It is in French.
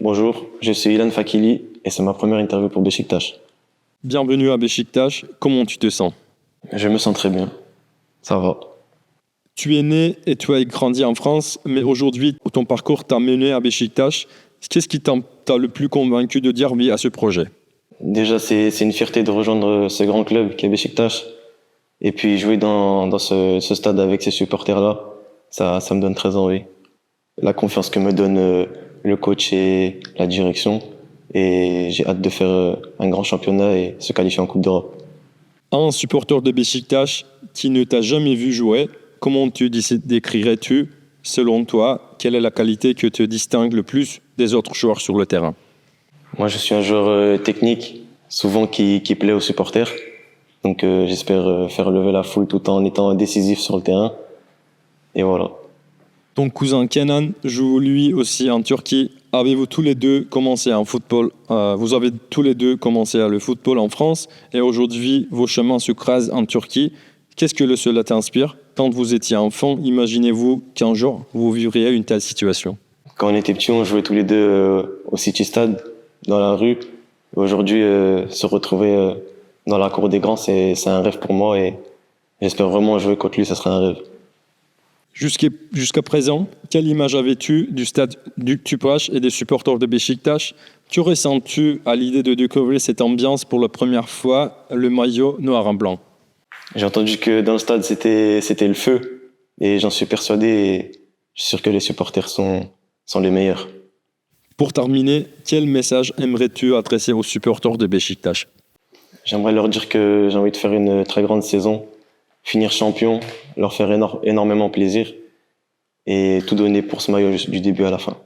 bonjour, je suis Ilan Fakili et c'est ma première interview pour Beşiktaş. Bienvenue à Beşiktaş, comment tu te sens? Je me sens très bien, ça va. Tu es né et tu as grandi en France, mais aujourd'hui, ton parcours t'a mené à Beşiktaş. Qu'est-ce qui t'a le plus convaincu de dire oui à ce projet? Déjà, c'est une fierté de rejoindre ce grand club qui est Beşiktaş. Et puis jouer dans ce stade avec ces supporters-là, ça me donne très envie. La confiance que me donne le coach et la direction. Et j'ai hâte de faire un grand championnat et se qualifier en Coupe d'Europe. Un supporter de Beşiktaş qui ne t'a jamais vu jouer, comment tu décrirais-tu, selon toi, quelle est la qualité que te distingue le plus des autres joueurs sur le terrain? Moi, je suis un joueur technique, souvent qui plaît aux supporters. Donc j'espère faire lever la foule tout en étant décisif sur le terrain. Et voilà. Ton cousin Kenan joue lui aussi en Turquie. Avez-vous tous les deux commencé en football Vous avez tous les deux commencé le football en France et aujourd'hui vos chemins se croisent en Turquie. Qu'est-ce que cela t'inspire? Quand vous étiez enfant, imaginez-vous qu'un jour vous vivriez une telle situation? Quand on était petit, on jouait tous les deux au City Stade, dans la rue. Aujourd'hui, se retrouver dans la cour des grands, c'est un rêve pour moi et j'espère vraiment jouer contre lui, ça sera un rêve. Jusqu'à présent, quelle image avais-tu du stade du Tüpraş et des supporters de Beşiktaş? Que ressens-tu à l'idée de découvrir cette ambiance pour la première fois, le maillot noir en blanc? J'ai entendu que dans le stade, c'était le feu et j'en suis persuadé et je suis sûr que les supporters sont les meilleurs. Pour terminer, quel message aimerais-tu adresser aux supporters de Beşiktaş? J'aimerais leur dire que j'ai envie de faire une très grande saison, finir champion, leur faire énormément plaisir et tout donner pour ce maillot du début à la fin.